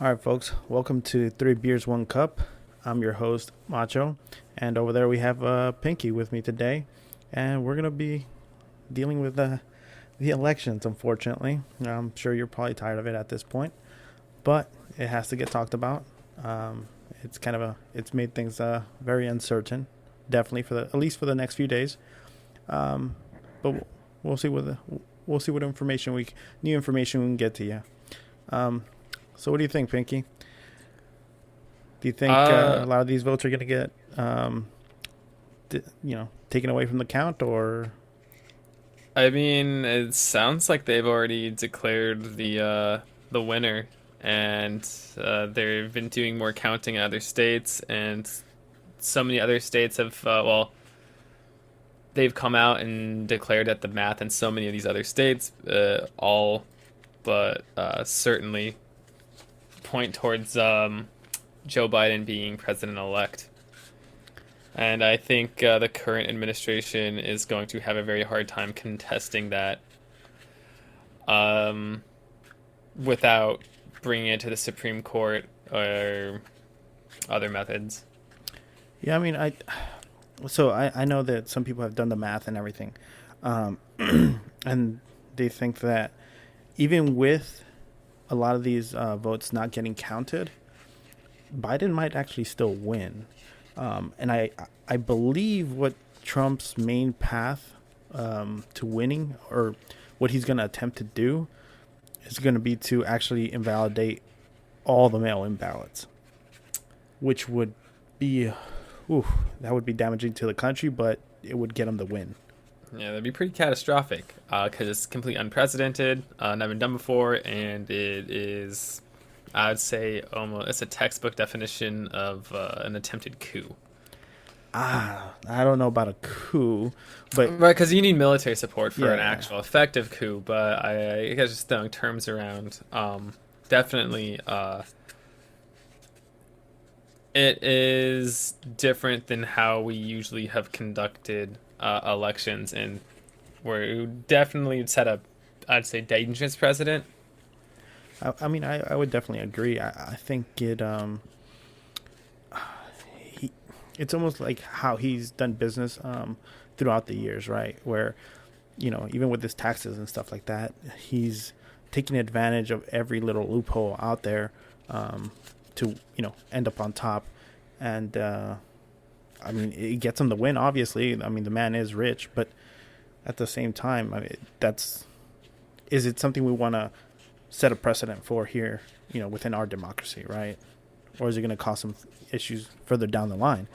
All right, folks. Welcome to Three Beers, One Cup. I'm your host, Macho. And over there we have Pinky with me today. And we're going to be dealing with the elections, unfortunately. I'm sure you're probably tired of it at this point. But it has to get talked about. It's made things very uncertain, definitely at least for the next few days. But we'll see what new information we can get to you. So what do you think, Pinky? Do you think a lot of these votes are going to get, taken away from the count, or? I mean, it sounds like they've already declared the winner, and they've been doing more counting in other states, and so many other states have they've come out and declared that the math in so many of these other states all but certainly point towards Joe Biden being president-elect. And I think the current administration is going to have a very hard time contesting that um, without bringing it to the Supreme Court or other methods. Yeah, I mean, I know that some people have done the math and everything, um, and they think that even with a lot of these votes not getting counted, Biden might actually still win. And I believe what Trump's main path to winning, or what he's going to attempt to do, is going to be to actually invalidate all the mail-in ballots, which would be, ooh, that would be damaging to the country, but it would get him the win. Yeah, that'd be pretty catastrophic because it's completely unprecedented, never been done before, and it is, I'd say, almost it's a textbook definition of an attempted coup. I don't know about a coup, but Right, because you need military support for an yeah, actual effective coup, but I guess just throwing terms around. Definitely, it is different than how we usually have conducted elections, and we're definitely set up, I'd say, dangerous precedent. I mean, I would definitely agree. I think he, it's almost like how he's done business throughout the years, right? Where, even with his taxes and stuff like that, he's taking advantage of every little loophole out there to, end up on top. And, I mean, it gets him the win, obviously. I mean, the man is rich, but at the same time, I mean, is it something we want to set a precedent for here, within our democracy, right? Or is it going to cause some issues further down the line?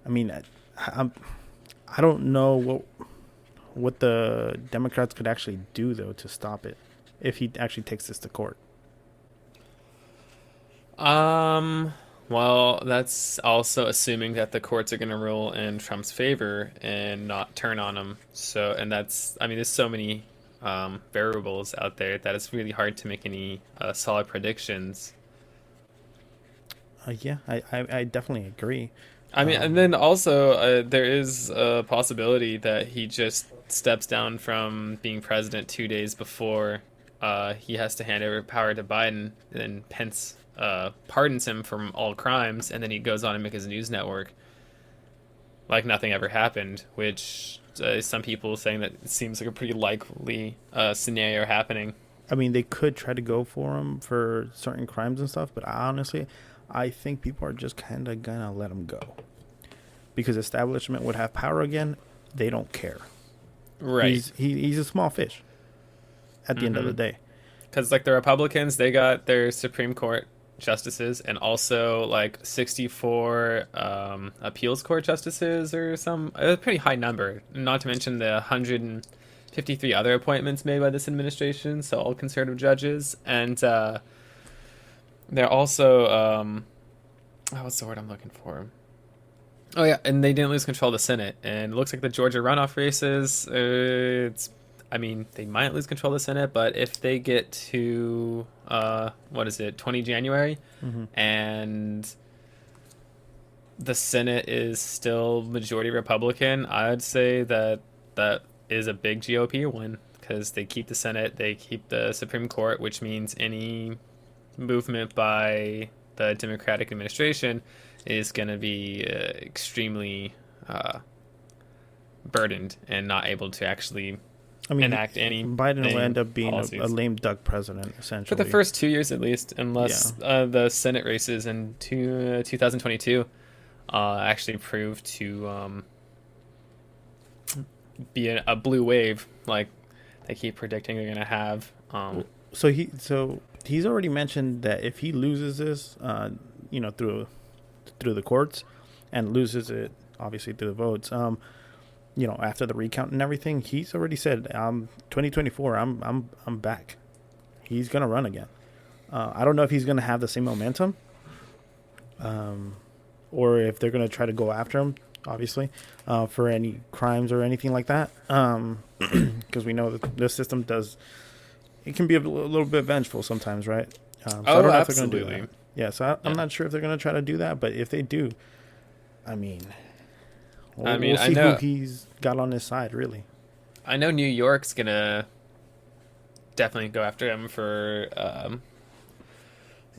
I mean, I'm, I don't know what the Democrats could actually do though to stop it if he actually takes this to court. Um, well, that's also assuming that the courts are going to rule in Trump's favor and not turn on him. So, and that's, I mean, there's so many variables out there that it's really hard to make any solid predictions. Yeah, I definitely agree. I mean, and then also there is a possibility that he just steps down from being president 2 days before he has to hand over power to Biden, and then Pence pardons him from all crimes, and then he goes on and make his news network like nothing ever happened, which some people saying that it seems like a pretty likely scenario happening. I mean, they could try to go for him for certain crimes and stuff, but I think people are just kind of gonna let him go because establishment would have power again. They don't care. Right. He's a small fish at the end of Mm-hmm. the day. Because like the Republicans, they got their Supreme Court justices and also like 64 appeals court justices or some a pretty high number. Not to mention the 153 other appointments made by this administration, so all conservative judges, and they're also what's the word I'm looking for? Oh yeah, and they didn't lose control of the Senate, and it looks like the Georgia runoff races. It's, I mean, they might lose control of the Senate, but if they get to what is it, 20 January, Hmm. and the Senate is still majority Republican, I'd say that that is a big GOP win because they keep the Senate, they keep the Supreme Court, which means any movement by the Democratic administration is going to be extremely uh, burdened and not able to actually I mean, enact Biden will any end up being a policies lame duck president, for the essentially. first 2 years at least, Yeah. unless the Senate races in 2022 actually prove to be a blue wave like they keep predicting they're going to have. So he's already mentioned that if he loses this, through the courts, and loses it obviously through the votes, after the recount and everything, he's already said, 2024, I'm back. He's gonna run again. I don't know if he's gonna have the same momentum, or if they're gonna try to go after him, obviously, for any crimes or anything like that. Because we know that the system does. It can be a little bit vengeful sometimes, right? So I don't know if they're going to do absolutely. that. Yeah, so I'm not sure if they're going to try to do that, but if they do, I mean, we'll I see who know he's got on his side, really. New York's gonna definitely go after him for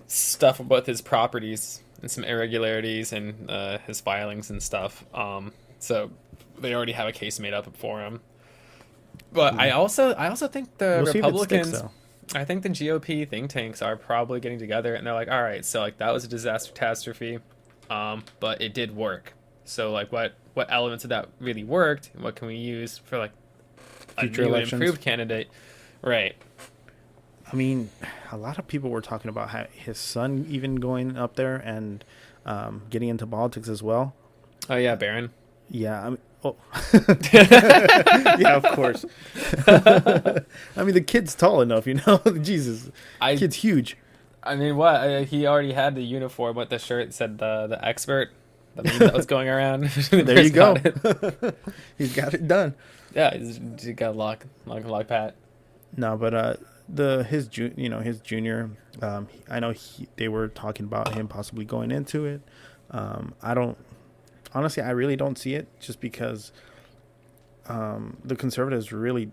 stuff with his properties and some irregularities and his filings and stuff. So they already have a case made up for him. But I also think the We'll see if it sticks, Republicans, though. I think the GOP think tanks are probably getting together and they're like, all right, so like that was a disaster catastrophe, but it did work. So like what elements of that really worked and what can we use for like a Future new elections. improved candidate? Right. I mean, a lot of people were talking about his son even going up there and getting into politics as well. Oh yeah, Baron. Yeah, I mean, oh, yeah, of course. I mean, the kid's tall enough, Jesus, kid's huge. I mean, what? He already had the uniform with the shirt that said the expert. The meme that was going around. There you go. Got it. He's got it done. Yeah, he's got lock pat. No, but his junior. I know they were talking about him possibly going into it. I don't. Honestly, I really don't see it, just because the conservatives really,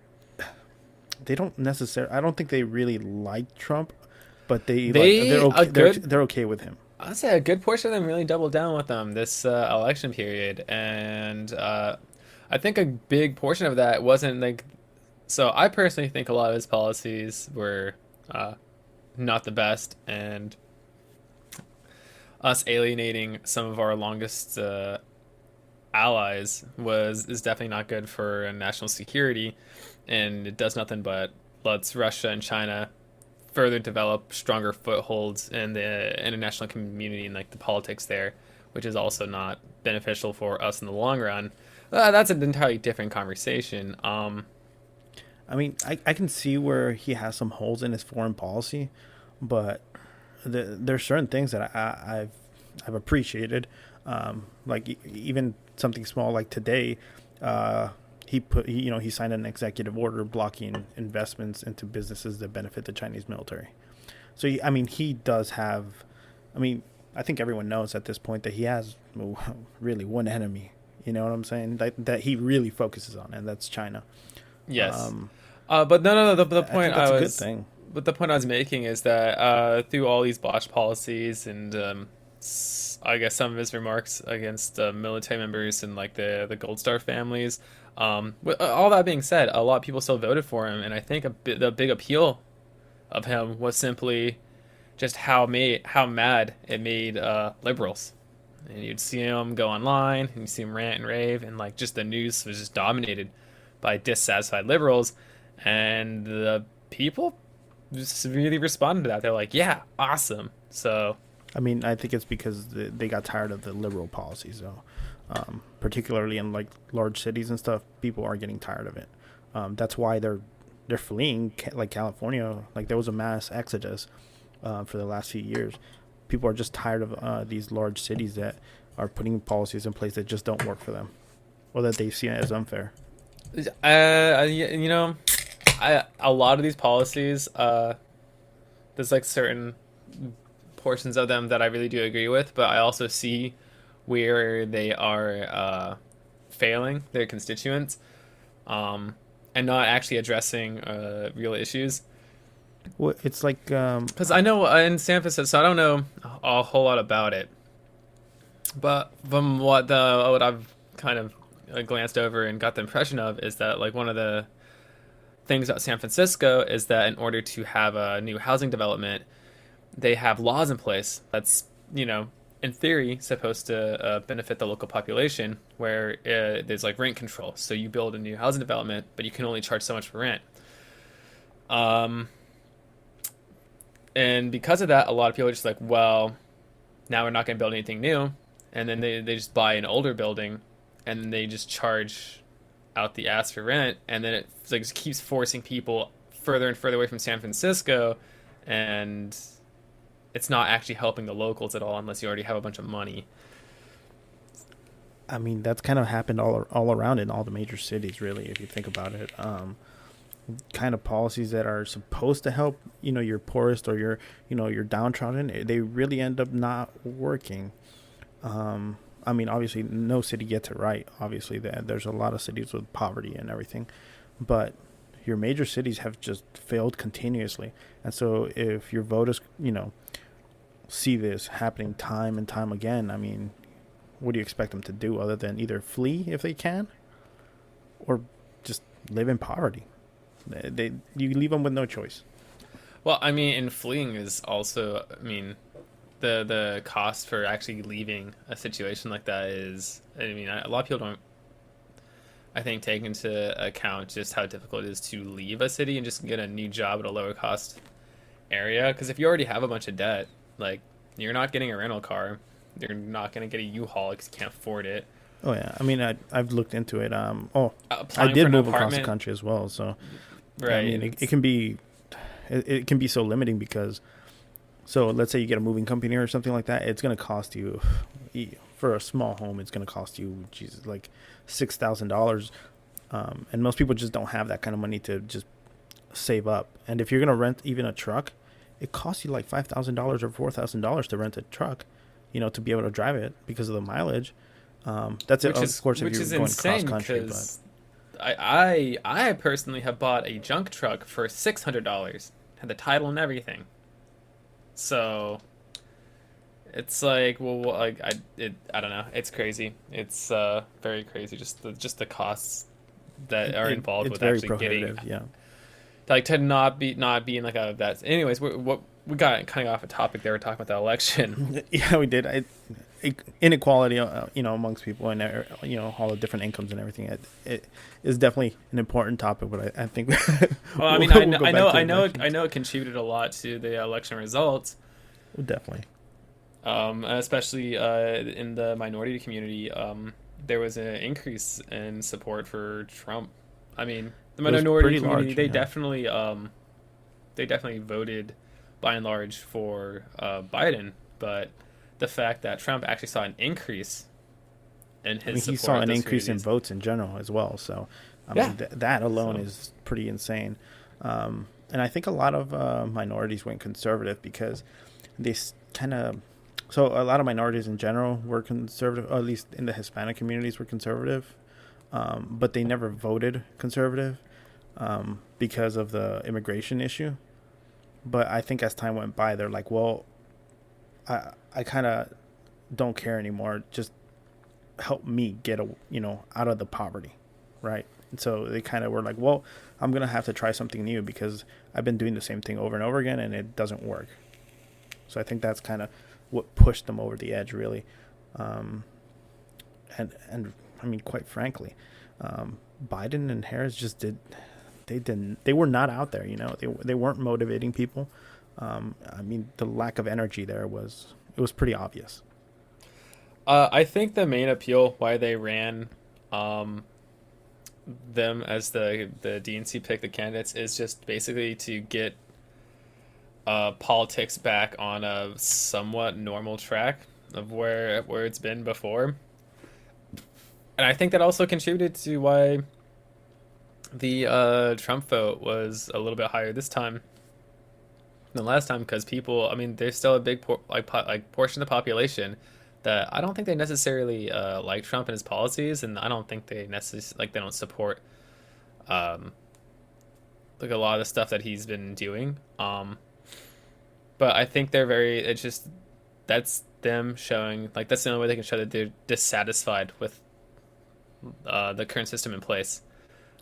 they don't necessarily. I don't think they really like Trump, but they're okay with him. I'd say a good portion of them really doubled down with them this election period, and I think a big portion of that wasn't like. So I personally think a lot of his policies were not the best, and us alienating some of our longest allies is definitely not good for national security, and it does nothing but lets Russia and China further develop stronger footholds in the international community and like the politics there, which is also not beneficial for us in the long run. That's an entirely different conversation. I mean, I can see where he has some holes in his foreign policy, but there's certain things that I've appreciated, like even something small like today. He signed an executive order blocking investments into businesses that benefit the Chinese military. So he does have. I mean, I think everyone knows at this point that he has really one enemy. You know what I'm saying? That he really focuses on, and that's China. Yes. But no. The point that's a good thing. But the point I was making is that through all these botched policies and I guess some of his remarks against military members and like the Gold Star families. With all that being said, a lot of people still voted for him, and I think the big appeal of him was simply just how mad it made liberals. And you'd see him go online, and you'd see him rant and rave, and like just the news was just dominated by dissatisfied liberals, and the people just really responded to that. They're like, "Yeah, awesome." So, I mean, I think it's because they got tired of the liberal policies, though. Particularly in like large cities and stuff, people are getting tired of it. That's why they're fleeing, like California. Like there was a mass exodus for the last few years. People are just tired of these large cities that are putting policies in place that just don't work for them, or that they see it as unfair. A lot of these policies, there's like certain portions of them that I really do agree with, but I also see where they are failing their constituents. and not actually addressing real issues. Well, it's like Because I know in San Francisco, so I don't know a whole lot about it, but from what I've kind of glanced over and got the impression of is that like one of the things about San Francisco is that in order to have a new housing development, they have laws in place that's in theory supposed to benefit the local population, where there's like rent control. So you build a new housing development, but you can only charge so much for rent. Um, and because of that, a lot of people are just like, well, now we're not going to build anything new, and then they just buy an older building, and then they just charge out the ass for rent, and then it like just keeps forcing people further and further away from San Francisco, and it's not actually helping the locals at all unless you already have a bunch of money. I mean, that's kind of happened all around in all the major cities, really, if you think about it. Kind of policies that are supposed to help, your poorest or your downtrodden, they really end up not working. I mean, obviously, no city gets it right. Obviously, there's a lot of cities with poverty and everything, but your major cities have just failed continuously. And so, if your voters, see this happening time and time again, I mean, what do you expect them to do other than either flee if they can, or just live in poverty? You leave them with no choice. Well, I mean, and fleeing is also, I mean, the cost for actually leaving a situation like that is, I mean, a lot of people don't, I think, take into account just how difficult it is to leave a city and just get a new job at a lower cost area. Because if you already have a bunch of debt, like, you're not getting a rental car, you're not going to get a U-Haul because you can't afford it. Oh yeah, I mean, I've looked into it. I Applying for did an move across the apartment, country as well, so right? I mean, it can be, it can be so limiting because, so let's say you get a moving company or something like that, it's going to cost you, for a small home, it's going to cost you, Jesus, like $6,000, and most people just don't have that kind of money to just save up. And if you're going to rent even a truck, it costs you like $5,000 or $4,000 to rent a truck, to be able to drive it because of the mileage. That's it, of course, if you're going cross country. But I personally have bought a junk truck for $600, had the title and everything. So it's like, well, like I don't know. It's crazy. It's very crazy. Just the costs that are involved with actually getting, yeah. Like to not be in like a that's. Anyways, we got kind of off a topic there. We're talking about the election. Yeah, we did. Inequality, amongst people and all the different incomes and everything. It is definitely an important topic, but I think. Well, I mean, I know it contributed a lot to the election results. Definitely. Especially in the minority community, there was an increase in support for Trump. I mean, the minority community, large, they definitely voted by and large for Biden, but the fact that Trump actually saw an increase in his support, he saw an increase in votes in general as well. So, I mean, that alone is pretty insane. And I think a lot of minorities went conservative because they kind of. So a lot of minorities in general were conservative, or at least in the Hispanic communities were conservative, but they never voted conservative because of the immigration issue. But I think as time went by, they're like, well, I kind of don't care anymore. Just help me get out of the poverty, right? And so they kind of were like, well, I'm gonna have to try something new because I've been doing the same thing over and over again and it doesn't work. So I think that's kind of what pushed them over the edge, really. And I mean, quite frankly, Biden and Harris just they were not out there, they weren't motivating people. I mean, the lack of energy there was pretty obvious. I think the main appeal why they ran them as the DNC picked the candidates is just basically to get politics back on a somewhat normal track of where it's been before. And I think that also contributed to why the Trump vote was a little bit higher this time than last time, because people, I mean, there's still a big portion of the population that I don't think they necessarily like Trump and his policies, and I don't think they necessarily they don't support like a lot of the stuff that he's been doing. But I think they're very. It's just that's them showing like that's the only way they can show that they're dissatisfied with the current system in place.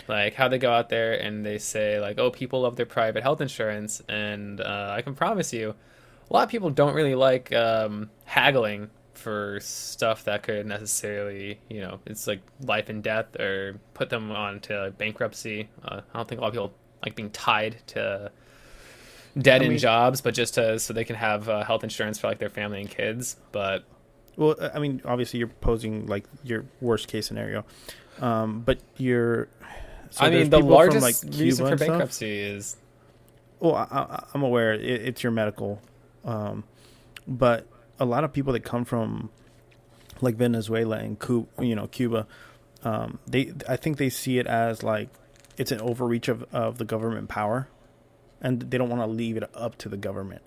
Like how they go out there and they say like, "Oh, people love their private health insurance," and I can promise you, a lot of people don't really like haggling for stuff that could necessarily, it's like life and death or put them on to bankruptcy. I don't think a lot of people like being tied to dead I end mean, jobs, but just so they can have health insurance for like their family and kids. But well, I mean, obviously you're posing like your worst case scenario, but you're so I there's mean, the people from like largest Cuba reason for and stuff. bankruptcy is Well, I'm aware it's your medical, um, but a lot of people that come from like Venezuela and Cuba, I think they see it as like it's an overreach of the government power, and they don't want to leave it up to the government.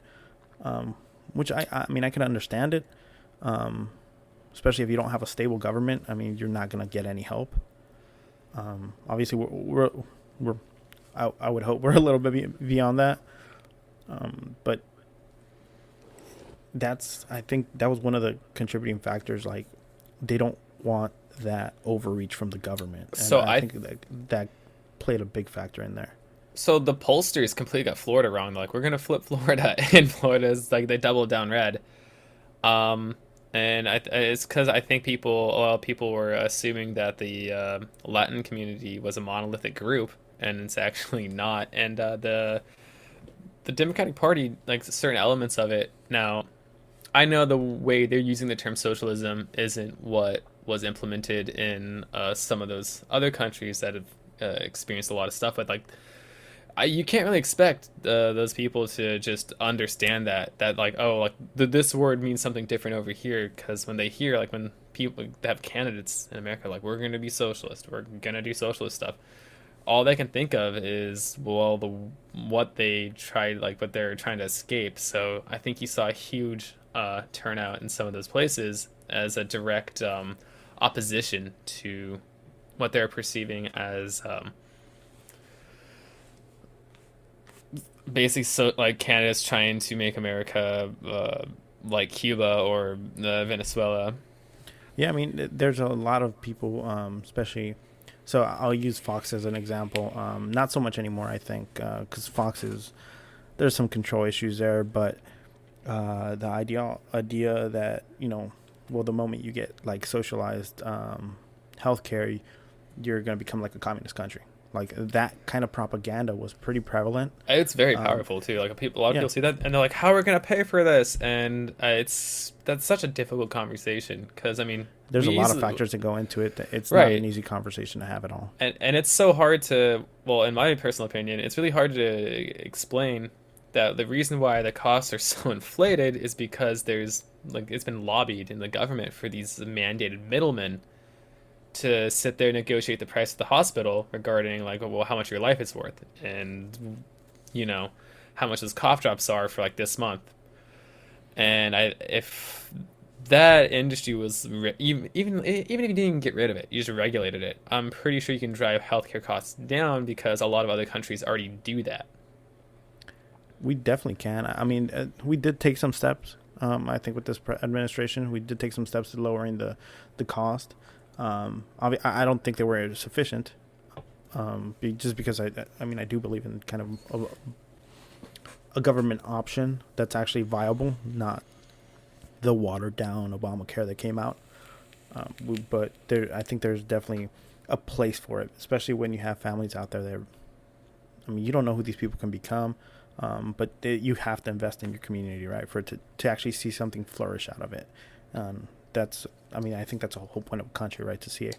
Which I mean I can understand it, um, especially if you don't have a stable government. I mean you're not gonna get any help. Obviously we're I would hope we're a little bit beyond that, but I think that was one of the contributing factors. Like they don't want that overreach from the government, and so I I think that played a big factor in there. so the pollsters completely got Florida wrong. They're like, we're gonna flip Florida, and Florida's like they doubled down red. Um, and it's because I think people were assuming that the Latin community was a monolithic group, and it's actually not. And the Democratic Party, like certain elements of it. Now, I know the way they're using the term socialism isn't what was implemented in some of those other countries that have experienced a lot of stuff, but like you can't really expect those people to just understand that like oh like this word means something different over here because when they hear like when people have candidates in America like we're going to be socialist, we're going to do socialist stuff, all they can think of is well the what they tried like what they're trying to escape. So I think you saw a huge turnout in some of those places as a direct opposition to what they're perceiving as basically so like Canada's trying to make America like Cuba or Venezuela. Yeah, I mean, there's a lot of people, especially. So I'll use Fox as an example. Not so much anymore, I think, because Fox is there's some control issues there. But the idea that well, the moment you get like socialized healthcare, you're going to become like a communist country. Like that kind of propaganda was pretty prevalent. It's very Um, powerful too. Like a lot of yeah, people see that and they're like, "How are we gonna pay for this?" And that's such a difficult conversation because I mean, there's we a lot of easily factors that go into it. It's not an right, easy conversation to have at all. and it's so hard to well, in my personal opinion, it's really hard to explain that the reason why the costs are so inflated is because there's like it's been lobbied in the government for these mandated middlemen to sit there and negotiate the price of the hospital regarding like well how much your life is worth and you know how much those cough drops are for like this month. And I if that industry was even if you didn't get rid of it, you just regulated it, I'm pretty sure you can drive healthcare costs down because a lot of other countries already do that. We definitely can. I mean, we did take some steps. I think with this administration, we did take some steps to lowering the cost. I don't think they were sufficient. Just because I mean, I do believe in kind of a government option that's actually viable, not the watered down Obamacare that came out. But I think there's definitely a place for it, especially when you have families out there that, I mean, you don't know who these people can become, but you have to invest in your community, right, for it to actually see something flourish out of it. I mean, I think that's the whole point of a country, right, to see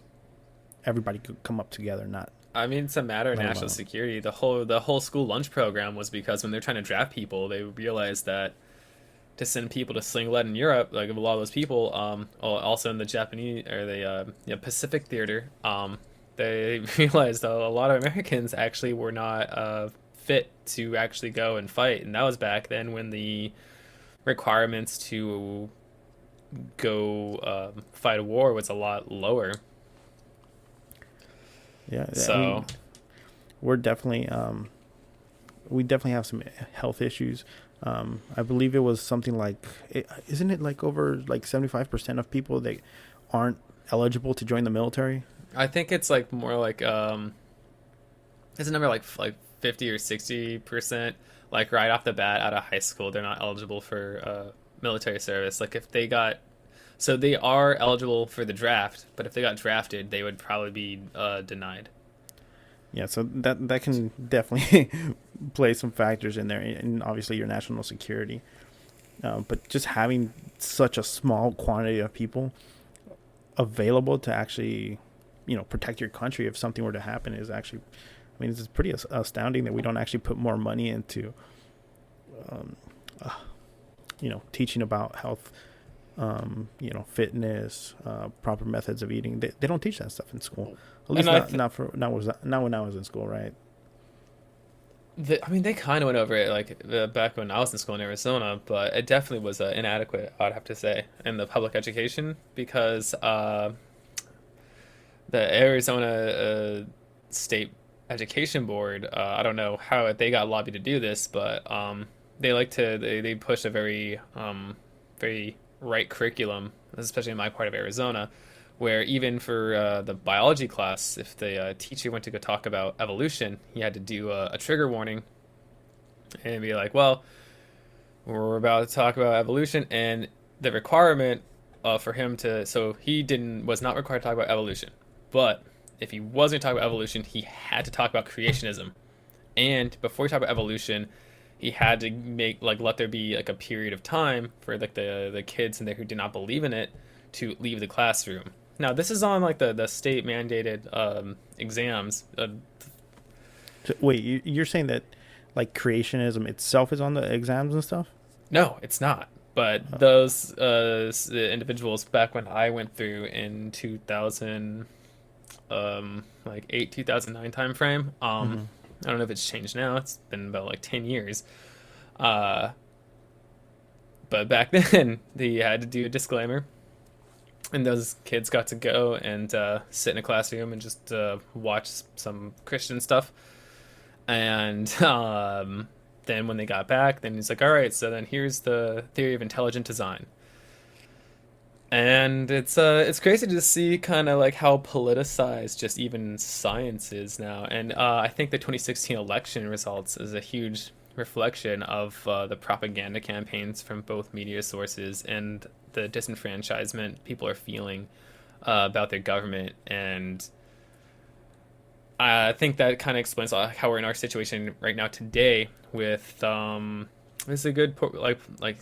everybody could come up together, I mean, it's a matter of not national alone. security. The whole school lunch program was because when they're trying to draft people, they realized that to send people to Sling Lead in Europe, like a lot of those people, also in the Japanese or the Pacific theater, they realized that a lot of Americans actually were not fit to actually go and fight, and that was back then when the requirements to go fight a war was a lot lower. Yeah, I mean, So we're definitely we definitely have some health issues. I believe it was something like, isn't it like over like 75% of people that aren't eligible to join the military? I think it's like more like it's a number like 50 or 60%. Like right off the bat out of high school, they're not eligible for military service. Like if they got so they are eligible for the draft, but if they got drafted, they would probably be denied. Yeah, so that can definitely play some factors in there, and obviously your national security. But just having such a small quantity of people available to actually, protect your country if something were to happen is actually, I mean, it's pretty astounding that we don't actually put more money into, um, teaching about health, fitness, proper methods of eating. They don't teach that stuff in school. At least not when I was in school, right? I mean, they kind of went over it like back when I was in school in Arizona, but it definitely was inadequate, I'd have to say, in the public education because the Arizona State Education Board, I don't know how they got lobbied to do this, but they push a very right curriculum, especially in my part of Arizona, where even for the biology class, if the teacher went to go talk about evolution, he had to do a trigger warning and be like, well, we're about to talk about evolution, and the requirement for him to, so was not required to talk about evolution, but if he was going to talk about evolution, he had to talk about creationism, and before he talked about evolution, he had to let there be like a period of time for like the kids in there who did not believe in it to leave the classroom. Now this is on like the state mandated exams. So, wait, you're saying that like creationism itself is on the exams and stuff? No, it's not. But those individuals back when I went through in 2000, like 2009 time frame. I don't know if it's changed now. It's been about like 10 years. But back then, they had to do a disclaimer. And those kids got to go and sit in a classroom and just watch some Christian stuff. And then when they got back, then he's like, all right, so then here's the theory of intelligent design. And it's crazy to see kind of like how politicized just even science is now. And I think the 2016 election results is a huge reflection of the propaganda campaigns from both media sources and the disenfranchisement people are feeling about their government. And I think that kind of explains how we're in our situation right now today with this is a good like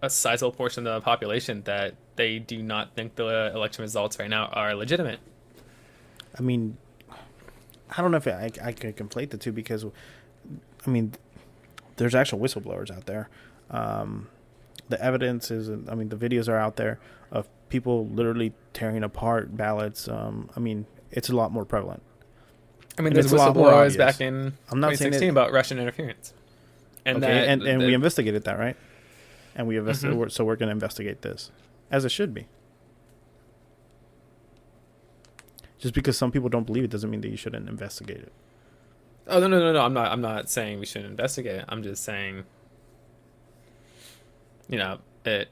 a sizable portion of the population that they do not think the election results right now are legitimate. I mean, I don't know if I could conflate the two because, I mean, there's actual whistleblowers out there. The evidence is, I mean, the videos are out there of people literally tearing apart ballots. I mean, it's a lot more prevalent. I mean, there's whistleblowers back in I'm not 2016 about Russian interference. And okay, and we investigated that, right? And we invested, so we're going to investigate this, as it should be. Just because some people don't believe it doesn't mean that you shouldn't investigate it. Oh no! I'm not saying we shouldn't investigate it. I'm just saying, the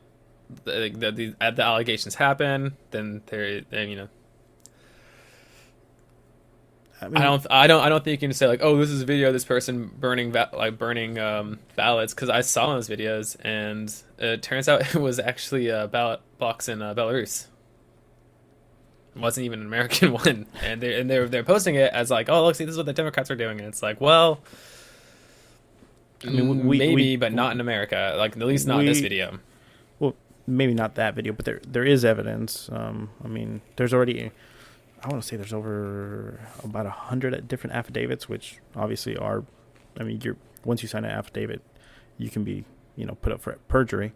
allegations happen, then I mean, I don't think you can say like, oh, this is a video of this person burning ballots, because I saw those videos and it turns out it was actually a ballot box in Belarus. It wasn't even an American one, and they're posting it as like, oh, look, see, this is what the Democrats are doing, and it's like, well, I mean, maybe, but not in America, like at least not in this video. Well, maybe not that video, but there is evidence. I mean, there's already, I want to say there's over about 100 different affidavits, which obviously are, I mean, once you sign an affidavit, you can be, put up for perjury.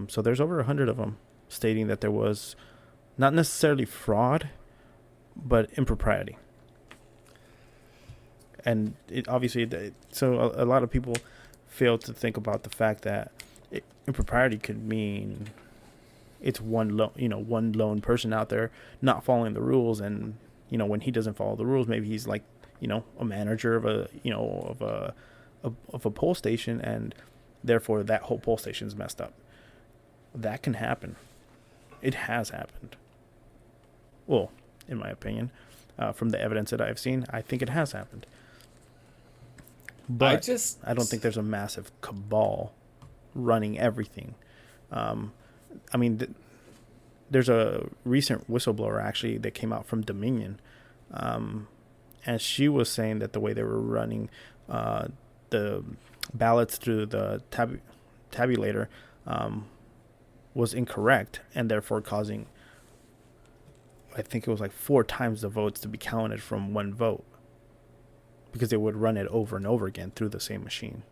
So there's over 100 of them stating that there was not necessarily fraud, but impropriety. And it obviously, so a lot of people fail to think about the fact that impropriety could mean it's one lone person out there not following the rules, and when he doesn't follow the rules, maybe he's like a manager of a poll station, and therefore that whole poll station is messed up. That can happen. It has happened. Well, in my opinion, from the evidence that I've seen, I think it has happened. I But just I don't think there's a massive cabal running everything. Um, I mean, there's a recent whistleblower actually that came out from Dominion, um, and she was saying that the way they were running uh, the ballots through the tabulator was incorrect, and therefore causing, I think it was like 4 times the votes to be counted from one vote, because they would run it over and over again through the same machine.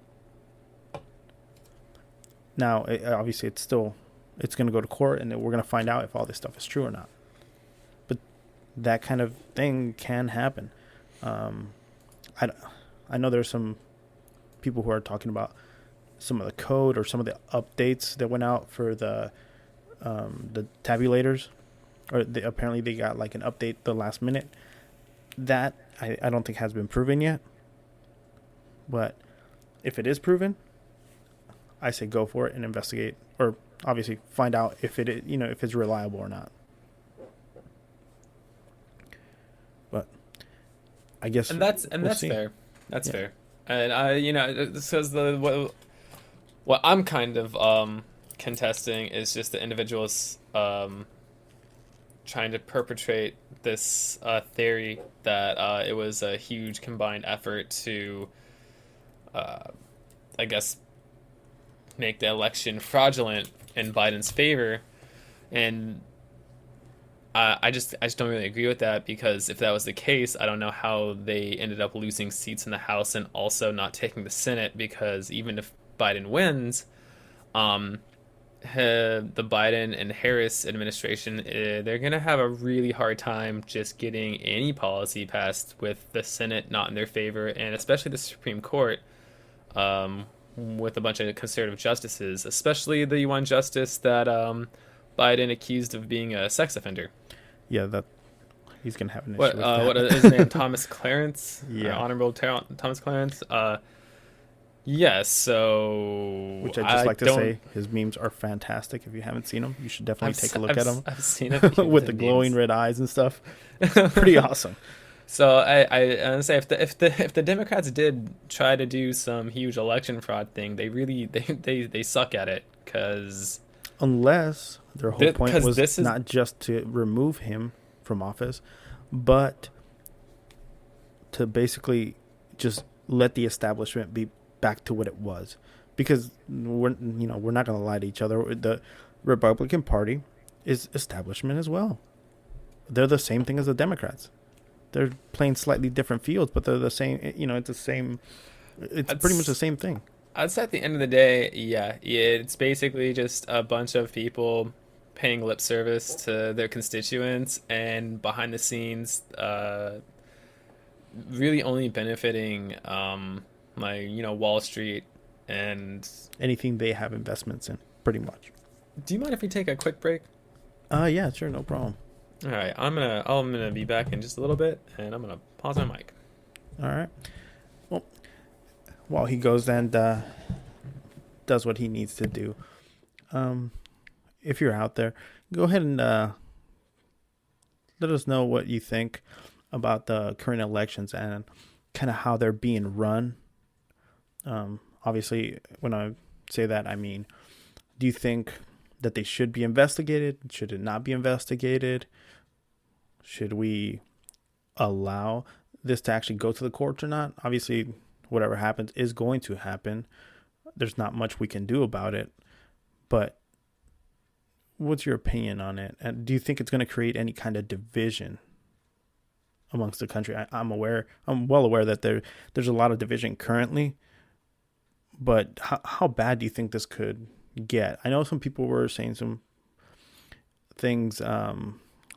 Now, obviously, it's going to go to court, and we're going to find out if all this stuff is true or not. But that kind of thing can happen. Um, I, I know there's some people who are talking about some of the code or some of the updates that went out for the tabulators, or apparently they got like an update the last minute. That I don't think has been proven yet. But if it is proven, I say go for it and investigate, or obviously find out if if it's reliable or not. But I guess and we'll that's see. fair. That's Yeah. fair. And I, because what I'm kind of contesting is just the individuals trying to perpetrate this theory that it was a huge combined effort to, uh, I guess, make the election fraudulent in Biden's favor, and I just don't really agree with that, because if that was the case, I don't know how they ended up losing seats in the House and also not taking the Senate, because even if Biden wins, um, the Biden and Harris administration, they're going to have a really hard time just getting any policy passed with the Senate not in their favor, and especially the Supreme Court, with a bunch of conservative justices, especially the one justice that Biden accused of being a sex offender. Yeah, that he's gonna have an issue What with what that. is his name? Thomas Clarence, or Yeah, Honorable Thomas Clarence. Yes. So which I just I like to don't. say, his memes are fantastic. If you haven't seen them, you should definitely take a look at them I've seen a few of with the the glowing memes. red eyes and stuff. It's pretty awesome. So I say, if the Democrats did try to do some huge election fraud thing, they really they suck at it, Unless their whole point because was this is not just to remove him from office, but to basically just let the establishment be back to what it was. Because we're not going to lie to each other. The Republican Party is establishment as well. They're the same thing as the Democrats. They're playing slightly different fields, but they're the same. It's the same. It's pretty much the it's same thing. I'd say at the end of the day, yeah, it's basically just a bunch of people paying lip service to their constituents, and behind the scenes, really only benefiting, like, Wall Street. And Anything they have investments in, pretty much. do you mind if we take a quick break? Yeah, sure, no problem. All right, I'm gonna be back in just a little bit, and I'm gonna pause my mic. All right. Well, while he goes and does what he needs to do, um, if you're out there, go ahead and let us know what you think about the current elections and kind of how they're being run. Obviously, when I say that, I mean, do you think that they should be investigated? Should it not be investigated? Should we allow this to actually go to the courts or not? Obviously, whatever happens is going to happen. There's not much we can do about it. But what's your opinion on it? And do you think it's going to create any kind of division amongst the country? I'm well aware that there's a lot of division currently. But how bad do you think this could get? I know some people were saying some things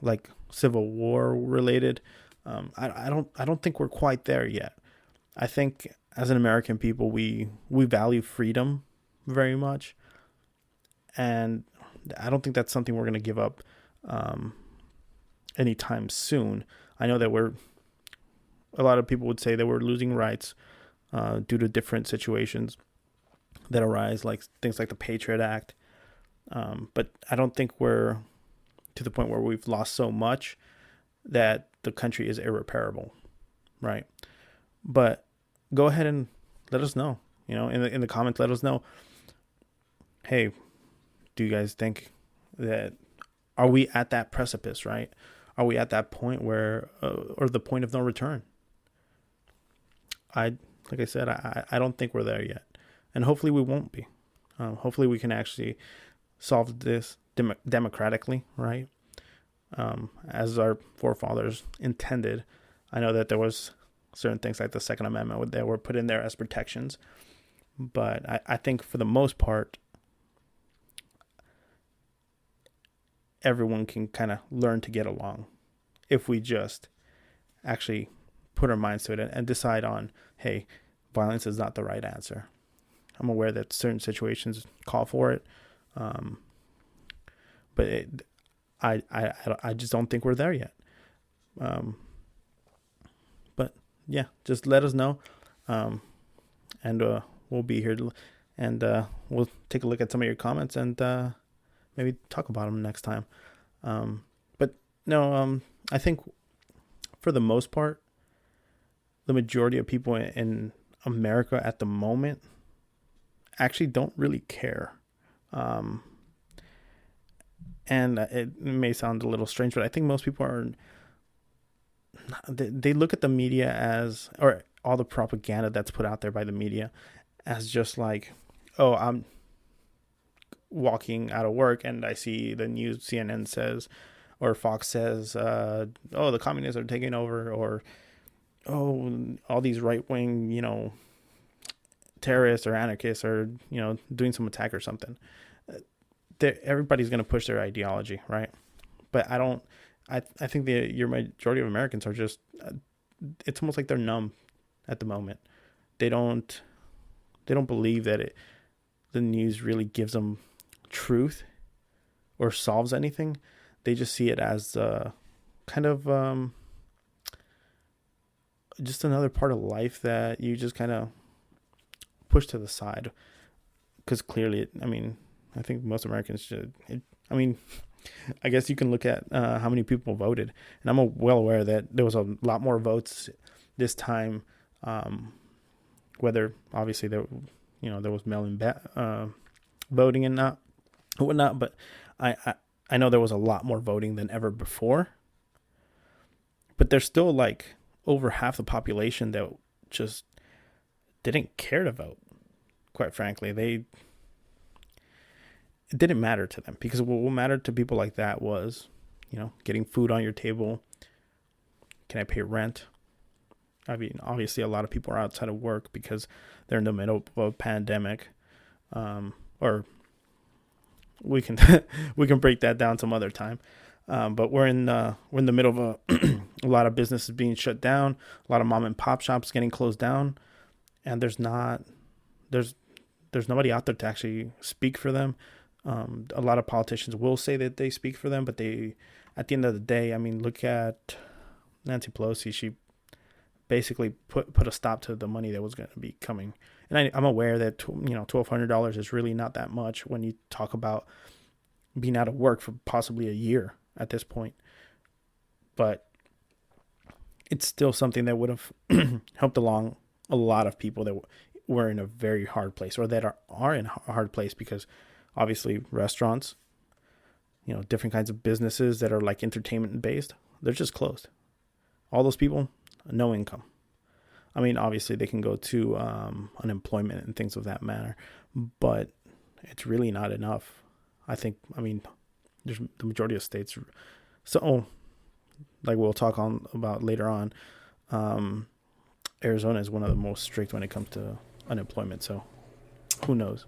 like Civil War related. I don't think we're quite there yet. I think as an American people, we value freedom very much, and I don't think that's something we're going to give up anytime soon. I know that we're a lot of people would say that we're losing rights due to different situations that arise, like things like the Patriot Act. But I don't think we're to the point where we've lost so much that the country is irreparable, right? But go ahead and let us know. In the comments, let us know. Hey, do you guys think that are we at that precipice, right? Are we at that point where, or the point of no return? Like I said, I don't think we're there yet, and hopefully we won't be. Hopefully we can actually solve this democratically, right? As our forefathers intended. I know that there was certain things like the Second Amendment that were put in there as protections, but I think for the most part, everyone can kind of learn to get along if we just actually put our minds to it and decide on, hey, violence is not the right answer. I'm aware that certain situations call for it, but I just don't think we're there yet. But yeah, just let us know, and we'll be here and we'll take a look at some of your comments and maybe talk about them next time. But no, I think for the most part, the majority of people in America at the moment actually don't really care. And it may sound a little strange, but I think most people they look at the media as, or all the propaganda that's put out there by the media as just like, oh, I'm walking out of work and I see the news, CNN says, or Fox says, oh, the communists are taking over, or, oh, all these right-wing, terrorists or anarchists are, doing some attack or something. Everybody's going to push their ideology, right? But I think your majority of Americans are just, it's almost like they're numb at the moment. They don't believe that the news really gives them truth or solves anything. They just see it as kind of just another part of life that you just kind of push to the side. Because clearly, I think most Americans should. I guess you can look at how many people voted, and I'm well aware that there was a lot more votes this time. Whether obviously there was mail-in voting and whatnot, but I know there was a lot more voting than ever before. But there's still like over half the population that just didn't care to vote. Quite frankly, it didn't matter to them, because what mattered to people like that was, getting food on your table. Can I pay rent? Obviously a lot of people are outside of work because they're in the middle of a pandemic, or we can we can break that down some other time. But we're in the middle of a lot of businesses being shut down, a lot of mom and pop shops getting closed down, and there's nobody out there to actually speak for them. A lot of politicians will say that they speak for them, but at the end of the day, look at Nancy Pelosi. She basically put a stop to the money that was going to be coming. And I'm aware that $1,200 is really not that much when you talk about being out of work for possibly a year at this point. But it's still something that would have helped along a lot of people that were in a very hard place, or that are in a hard place, because obviously restaurants, different kinds of businesses that are like entertainment based, they're just closed. All those people, no income. Obviously they can go to unemployment and things of that manner, but it's really not enough. I think, there's the majority of states. So, like we'll talk about later on, Arizona is one of the most strict when it comes to unemployment. So who knows?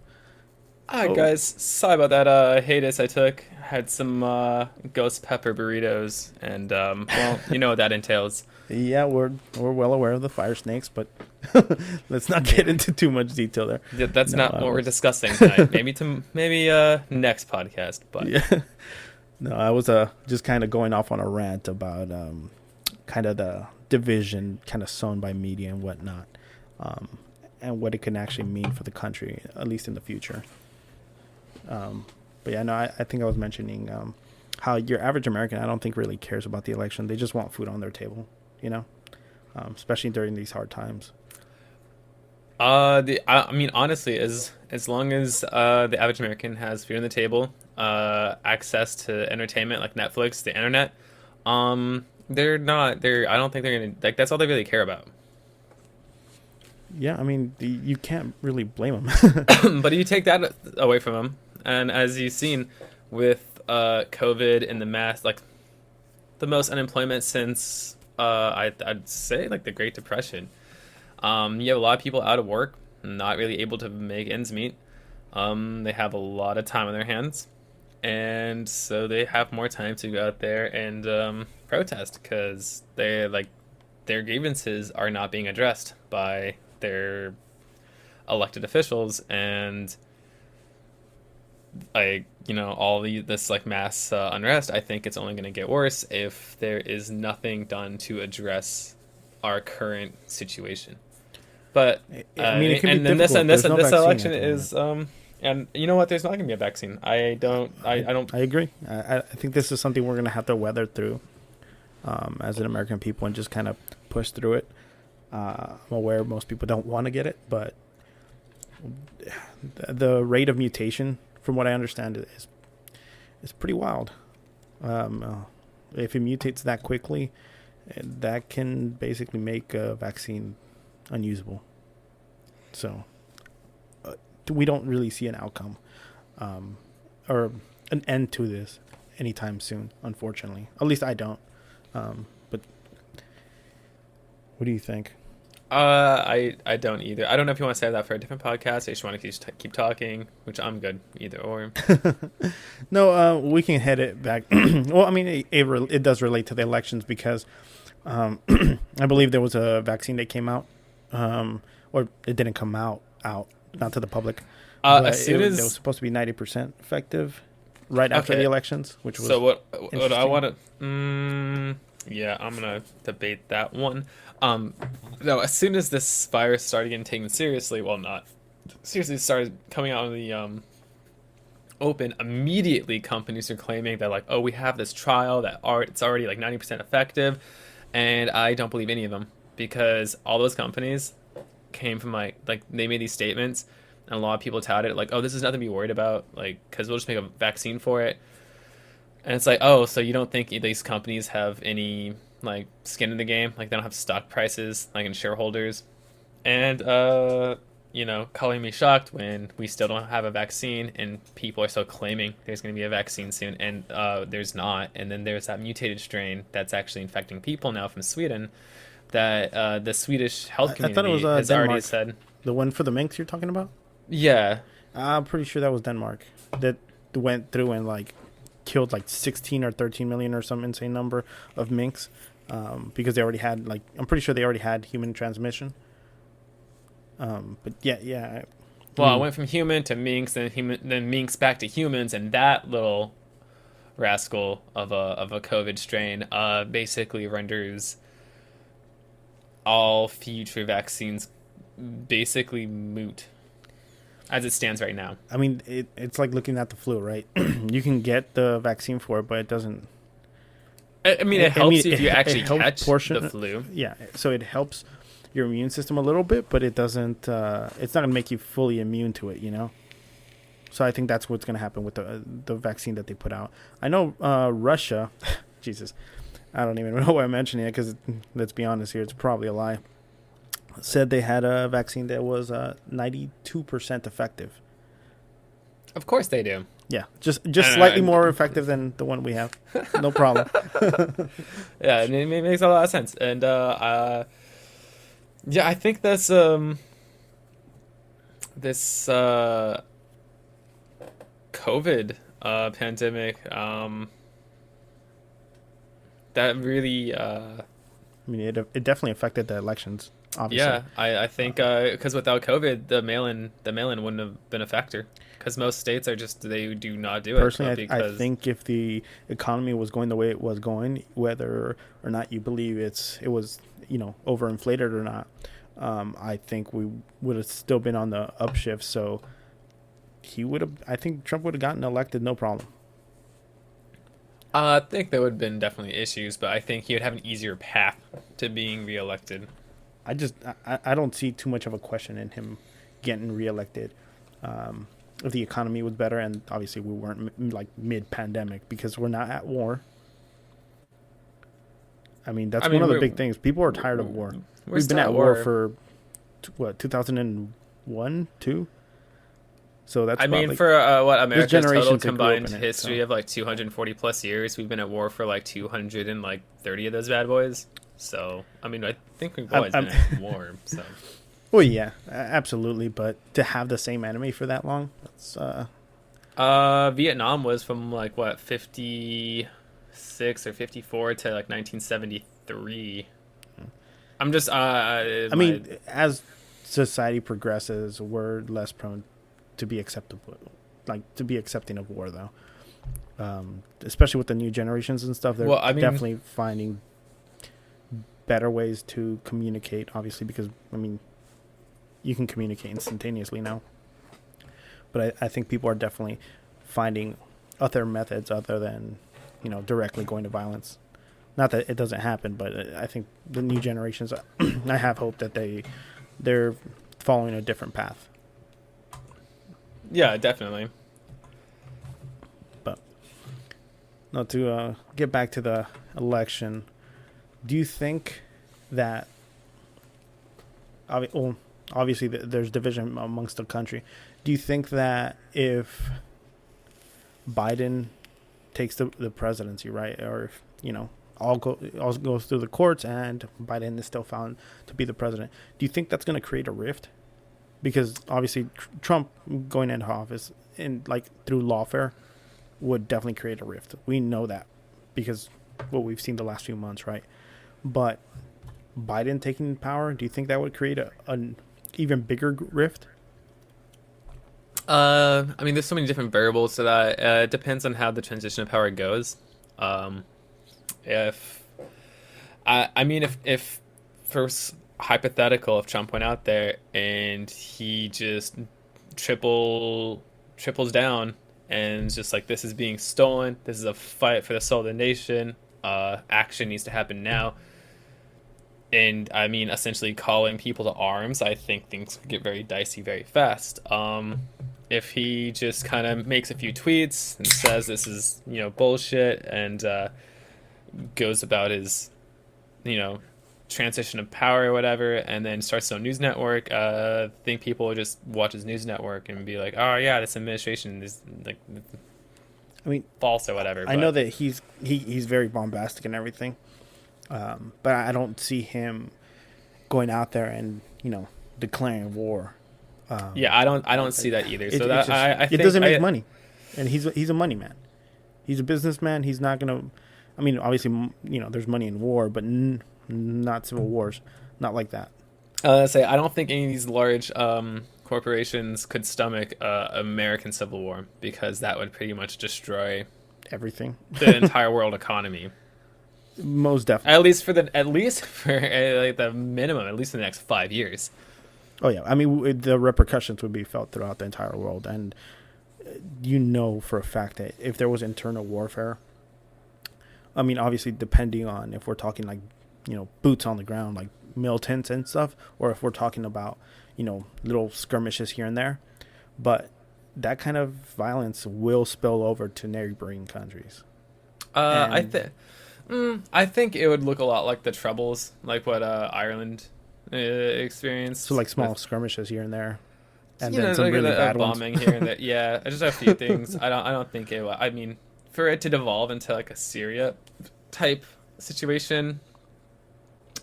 All right, guys. Sorry about that hiatus I took. Had some ghost pepper burritos, and well, you know what that entails. Yeah, we're well aware of the fire snakes, but let's not get into too much detail there. Yeah, that's not what we're discussing tonight. Maybe next podcast. But yeah, no, I was just kind of going off on a rant about kind of the division kind of sown by media and whatnot, um, and what it can actually mean for the country, at least in the future. But yeah, no, I think I was mentioning how your average American, I don't think really cares about the election. They just want food on their table, you know, especially during these hard times. I mean, honestly, as long as the average American has food on the table, access to entertainment like Netflix, the internet, they're not. They're. I don't think they're gonna like. That's all they really care about. Yeah, I mean, you can't really blame them. But you take that away from them, and as you've seen with COVID and the mass, like the most unemployment since I'd say like the Great Depression. You have a lot of people out of work, not really able to make ends meet. They have a lot of time on their hands, and so they have more time to go out there and protest because they like their grievances are not being addressed by their elected officials, and all this like mass unrest. I think it's only going to get worse if there is nothing done to address our current situation. But I mean, it can and be then this difficult. and this There's no this vaccine election at the is moment. and you know what? There's not gonna be a vaccine. I don't. I agree. I think this is something we're going to have to weather through as an American people and just kind of push through it. I'm aware most people don't want to get it, but the rate of mutation, from what I understand, is pretty wild. If it mutates that quickly, that can basically make a vaccine unusable. So we don't really see an outcome or an end to this anytime soon, unfortunately. At least I don't. But what do you think? I don't either. I don't know if you want to save that for a different podcast. I just want to keep talking, which I'm good either or. No, we can head it back. Well, I mean, it does relate to the elections because I believe there was a vaccine that came out, or it didn't come out, not to the public. As soon it as was supposed to be 90% effective right after Okay. the elections, which was so what I interesting. want to yeah, I'm gonna debate that one. No, as soon as this virus started getting taken seriously, well, not seriously, started coming out in the open, immediately companies are claiming that like, oh, we have this trial that it's already like 90% effective, and I don't believe any of them because all those companies came from like they made these statements, and a lot of people touted it like, oh, this is nothing to be worried about, like because we'll just make a vaccine for it. And it's like, oh, so you don't think these companies have any like skin in the game? Like they don't have stock prices, like in shareholders, and calling me shocked when we still don't have a vaccine and people are still claiming there's going to be a vaccine soon, and there's not. And then there's that mutated strain that's actually infecting people now from Sweden. That the Swedish health I thought it community was has already Denmark. said, The one for the minks you're talking about? yeah, I'm pretty sure that was Denmark that went through and like killed like 16 or 13 million or some insane number of minks because they already had like I'm pretty sure they already had human transmission. But yeah. well, it went from human to minks, then minks back to humans, and that little rascal of a COVID strain basically renders all future vaccines basically moot as it stands right now. I mean, it's like looking at the flu, right? You can get the vaccine for it, but it doesn't. I mean, it helps you if you it actually helps catch the flu. Yeah, so it helps your immune system a little bit, but it doesn't. It's not gonna make you fully immune to it, you know. So I think that's what's gonna happen with the vaccine that they put out. I know Russia. Jesus, I don't even know why I'm mentioning it because let's be honest here, it's probably a lie. Said they had a vaccine that was 92% effective. Of course they do. Yeah, just slightly more effective than the one we have. No problem. Yeah, and it makes a lot of sense. And yeah, I think that's this COVID pandemic that really I mean, it definitely affected the elections. obviously. Yeah, I think because without COVID, the mail-in wouldn't have been a factor. Because most states are just they do not do it, but Personally, I because think if the economy was going the way it was going, whether or not you believe it was overinflated or not, I think we would have still been on the upshift. So he would have. I think Trump would have gotten elected, no problem. I think there would have been definitely issues, but I think he would have an easier path to being reelected. I don't see too much of a question in him getting reelected. If the economy was better, and obviously we weren't like mid-pandemic because we're not at war. I mean, that's I one mean, of the big things. People are tired of war. we're We've been still at at war war. for what 2001, two. So that's I about mean, like for what there's America's total generations that grew up combined in it. history So of like 240 plus years, we've been at war for like 230 of those bad boys. So, I mean, I think we've always I'm been at war. So, well, yeah, absolutely. But to have the same enemy for that long, that's Vietnam was from like what 56 or 54 to like 1973. I'm just I my mean, as society progresses, we're less prone to be acceptable, like to be accepting of war, though. Especially with the new generations and stuff, they're well, I mean, definitely finding better ways to communicate. Obviously, because I mean, you can communicate instantaneously now. But I think people are definitely finding other methods other than directly going to violence. Not that it doesn't happen, but I think the new generations. I have hope that they're following a different path. yeah, definitely. But now to get back to the election, do you think that obviously there's division amongst the country? Do you think that if Biden takes the presidency, right, or if all goes through the courts and Biden is still found to be the president, do you think that's going to create a rift? Because obviously Trump going into office and like through lawfare would definitely create a rift. We know that because what we've seen the last few months, right? But Biden taking power, do you think that would create an even bigger rift? I mean, there's so many different variables to that. It depends on how the transition of power goes. Um, if I mean, if first hypothetical, if Trump went out there and he just triples down and just like this is being stolen, this is a fight for the soul of the nation. Action needs to happen now. And I mean, essentially calling people to arms, I think things could get very dicey very fast. If he just kind of makes a few tweets and says this is bullshit and goes about his you know transition of power or whatever, and then starts his own news network, I think people will just watch his news network and be like, oh yeah, this administration is like I mean, false or whatever. I know But that he's very bombastic and everything, but I don't see him going out there and declaring war. yeah, I don't see that either. So It's that just I it think doesn't make money, and he's a money man. He's a businessman. He's not gonna. I mean, obviously, there's money in war, but not civil wars, not like that. say I don't think any of these large corporations could stomach American civil war, because that would pretty much destroy Everything, the entire world economy. most definitely. At least for like the minimum, at least in the next 5 years. Oh yeah, I mean the repercussions would be felt throughout the entire world, and for a fact that if there was internal warfare, I mean obviously depending on if we're talking like boots on the ground like militants and stuff, or if we're talking about little skirmishes here and there, but that kind of violence will spill over to neighboring countries. I And think I think it would look a lot like the Troubles, like what Ireland so experienced like small with skirmishes here and there, and then some like really a bad ones. bombing here and there. Yeah, just a few things. I don't think it. I mean, for it to devolve into like a Syria type situation,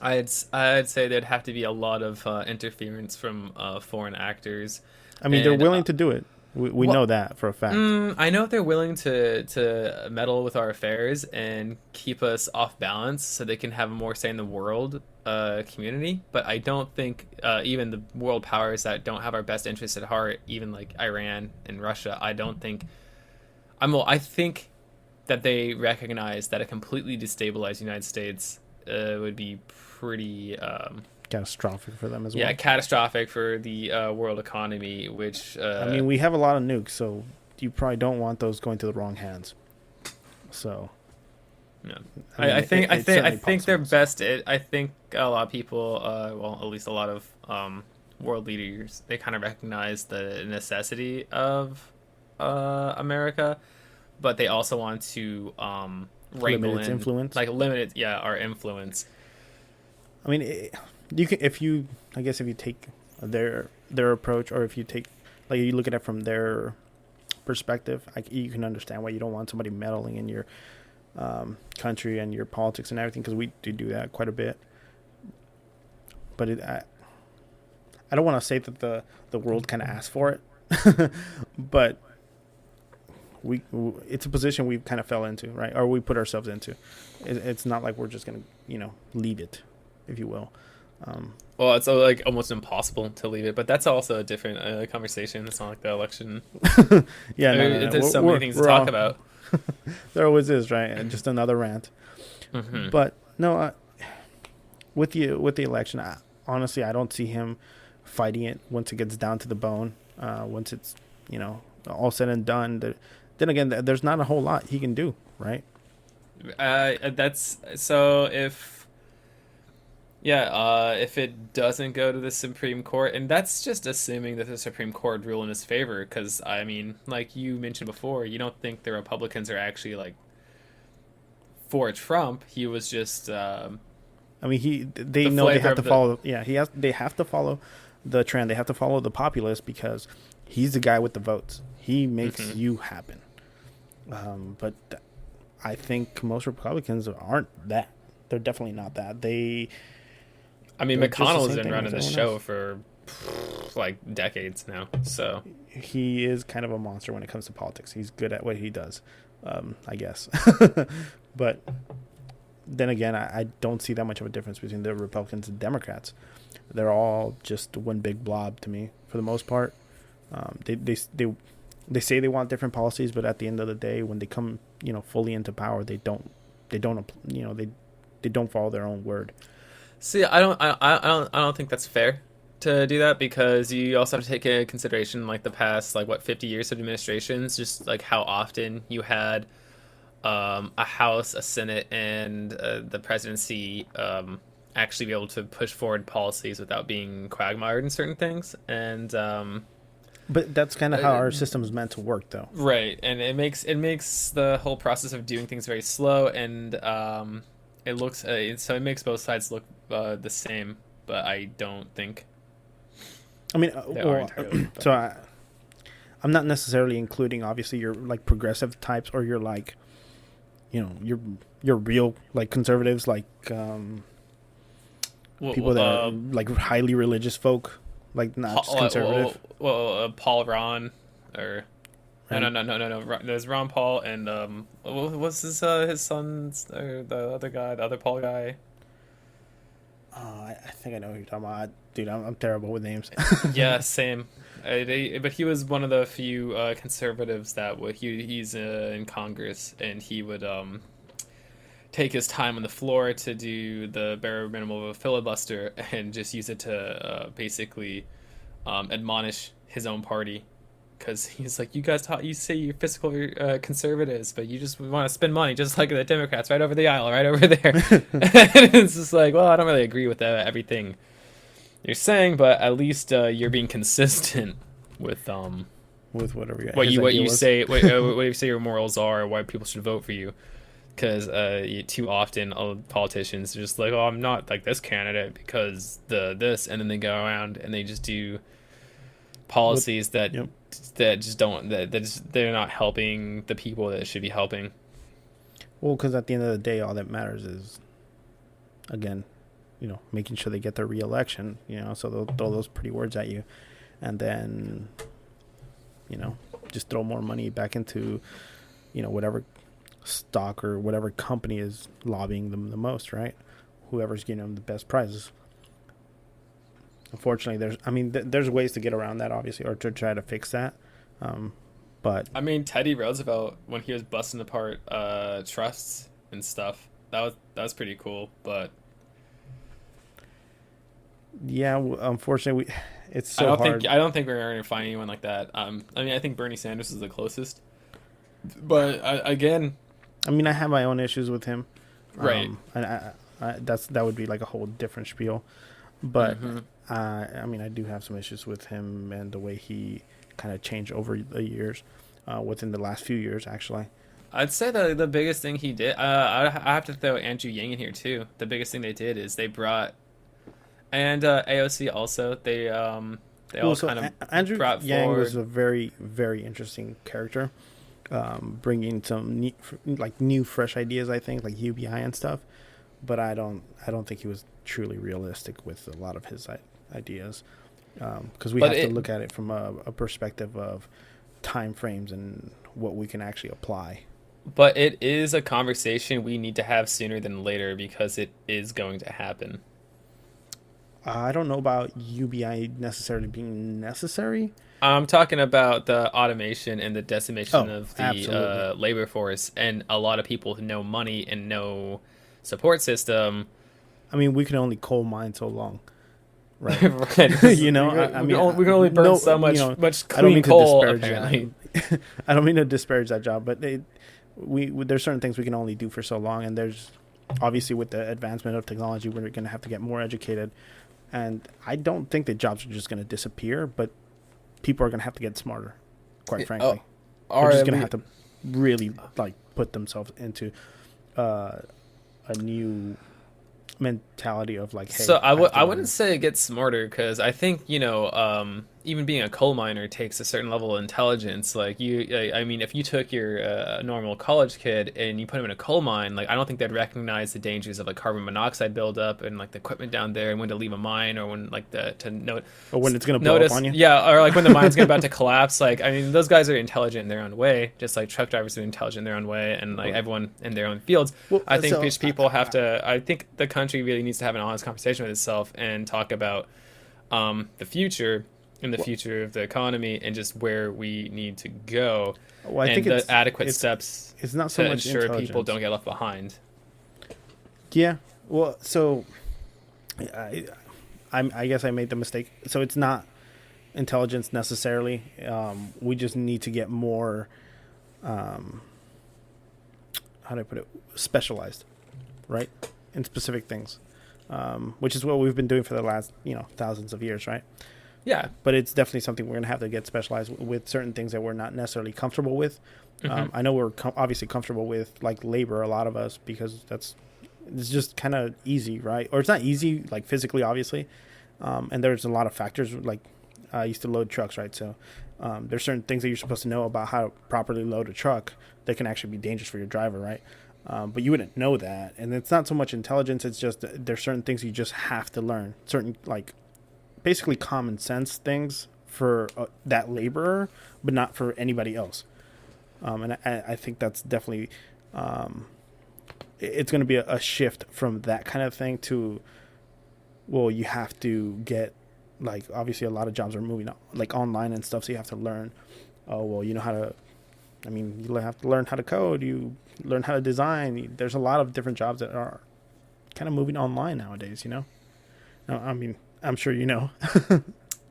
I'd say there'd have to be a lot of interference from foreign actors. I mean, they're And willing to do it. We well, know that for a fact. I know they're willing to meddle with our affairs and keep us off balance so they can have more say in the world. community, but I don't think even the world powers that don't have our best interests at heart, even like Iran and Russia, I don't think I think that they recognize that a completely destabilized United States would be pretty Catastrophic for them as yeah well. catastrophic for the world economy, which I mean, we have a lot of nukes, so you probably don't want those going to the wrong hands. So, yeah. I mean, it's I certainly think their possible. So. best. I think a lot of people, well, at least a lot of world leaders, they kind of recognize the necessity of America, but they also want to Limit wrangle its in influence. like limit, yeah, our influence. I mean, you can if you, I guess, if you take their approach, or if you take, like, you look at it from their perspective, you can understand why you don't want somebody meddling in your country and your politics and everything, because we do that quite a bit. But I don't want to say that the world kind of asked for it, but it's a position we kind of fell into, right? Or we put ourselves into. It's not like we're just gonna leave it, if you will. Well, it's like almost impossible to leave it, but that's also a different conversation. It's not like the election. Yeah, I no, mean, no, no. there's so many things to talk about. There always is, right? And just another rant. Hmm. But no, with the election, honestly, I don't see him fighting it once it gets down to the bone. Once it's all said and done. Then again, there's not a whole lot he can do, right? That's so if it doesn't go to the Supreme Court, and that's just assuming that the Supreme Court would rule in his favor, because I mean, like you mentioned before, you don't think the Republicans are actually like for Trump. He was just I mean, they the know they flavor have to of the follow. Yeah, they have to follow the trend. They have to follow the populace because he's the guy with the votes. He makes Mhm. you happen. But I think most Republicans aren't that. They're definitely not that. I mean, They're just the McConnell has same been thing running as the everyone show else. for like decades now. So He is kind of a monster when it comes to politics. He's good at what he does, I guess. But then again, I don't see that much of a difference between the Republicans and Democrats. They're all just one big blob to me for the most part. They say they want different policies, but at the end of the day, when they come fully into power, they don't follow their own word. see, I don't think that's fair to do that, because you also have to take into consideration like the past like what 50 years of administrations, just like how often you had a House, a Senate, and the presidency actually be able to push forward policies without being quagmired in certain things. And But that's kind of how uh, our system is meant to work, though. right, and it makes the whole process of doing things very slow, and it looks so it makes both sides look the same. But I don't think I mean, they are entirely. so I'm not necessarily including obviously your like progressive types or your like your real like conservatives, like people that are like highly religious folk, like not just conservative. Paul Ron or Right? no. There's Ron Paul and what's his son's or the other guy, the other Paul guy. I think I know who you're talking about. Dude, I'm terrible with names. Yeah, same. But he was one of the few conservatives that he's in Congress, and he would take his time on the floor to do the bare minimum of a filibuster and just use it to basically admonish his own party, because he's like, you guys you say you're fiscal conservatives, but you just want to spend money just like the Democrats right over the aisle, right over there. And it's just like, well, I don't really agree with everything you're saying, but at least you're being consistent with With whatever what his you idea was. say, what you say your morals are, or why people should vote for you. Because too often politicians are just like, oh, I'm not like this candidate because this, and then they go around and they just do policies that Yep. just don't they're not helping the people that it should be helping. Well, because at the end of the day, all that matters is, again, making sure they get their reelection. So they'll throw those pretty words at you, and then, just throw more money back into, whatever stock or whatever company is lobbying them the most, right? whoever's getting him the best prizes. Unfortunately, there's ways to get around that, obviously, or to try to fix that. Um, but I mean, Teddy Roosevelt, when he was busting apart trusts and stuff, that was pretty cool. But yeah, unfortunately, it's I so don't hard. think I don't think we're going to find anyone like that. I mean, I think Bernie Sanders is the closest, but again, I mean, I have my own issues with him. right? And that would be like a whole different spiel. But Hmm. I mean, I do have some issues with him and the way he kind of changed over the years, within the last few years, actually. I'd say the biggest thing he did. I have to throw Andrew Yang in here too. The biggest thing they did is they brought, and AOC also. They Well, all so kind of Andrew brought Yang was forward. a very, very interesting character, bringing some new, fresh ideas. I think like UBI and stuff, but I don't think he was truly realistic with a lot of his ideas, because we But have to it look at it from a perspective of time frames and what we can actually apply. but it is a conversation we need to have sooner than later because it is going to happen. I don't know about UBI necessarily being necessary. I'm talking about the automation and the decimation Oh, of the absolutely. labor force, and a lot of people who know money and no support system. I mean, we can only coal mine so long, right? Right, You know, I mean, we can only burn no, so you know, much I don't clean mean to coal disparage apparently. that. I don't mean to disparage that job, but there's certain things we can only do for so long, and there's obviously with the advancement of technology, we're going to have to get more educated, and I don't think that jobs are just going to disappear, but people are going to have to get smarter. Quite Oh, frankly, they're or just at going to least, have to really like put themselves into uh, a new mentality of like, so hey, I have to I wouldn't learn. say it gets smarter because I think even being a coal miner takes a certain level of intelligence. Like I mean, if you took your normal college kid and you put him in a coal mine, like I don't think they'd recognize the dangers of like carbon monoxide buildup and like the equipment down there and when to leave a mine or when like the to note Or when it's going to blow up notice, on you. yeah, or like when the mine's about to collapse. Like I mean, those guys are intelligent in their own way, just like truck drivers are intelligent in their own way, and like everyone in their own fields. Well, I think so rich people have to. I think the country really needs to have an honest conversation with itself and talk about the future and the well, future of the economy and just where we need to go well, I think and the adequate steps it's not so to much ensure people intelligence. don't get left behind. Yeah. Well, so I, I guess I made the mistake. So it's not intelligence necessarily. We just need to get more. Um, how do I put it? Specialized, right, in specific things, which is what we've been doing for the last thousands of years, right? Yeah. But it's definitely something we're going to have to get specialized with certain things that we're not necessarily comfortable with. Hmm. I know we're obviously comfortable with like labor, a lot of us, because it's just kind of easy, right? Or it's not easy like physically, obviously. And there's a lot of factors. Like I used to load trucks, right? So there's certain things that you're supposed to know about how to properly load a truck that can actually be dangerous for your driver, right? But you wouldn't know that, and it's not so much intelligence. It's just there's certain things you just have to learn. Certain like basically common sense things for that laborer, but not for anybody else. And I think that's definitely it's going to be a shift from that kind of thing to, well, you have to get like obviously a lot of jobs are moving like online and stuff, so you have to learn. Oh well, you know how to. I mean, you have to learn how to code. You learn how to design. There's a lot of different jobs that are kind of moving online nowadays. No, I mean, I'm sure you know.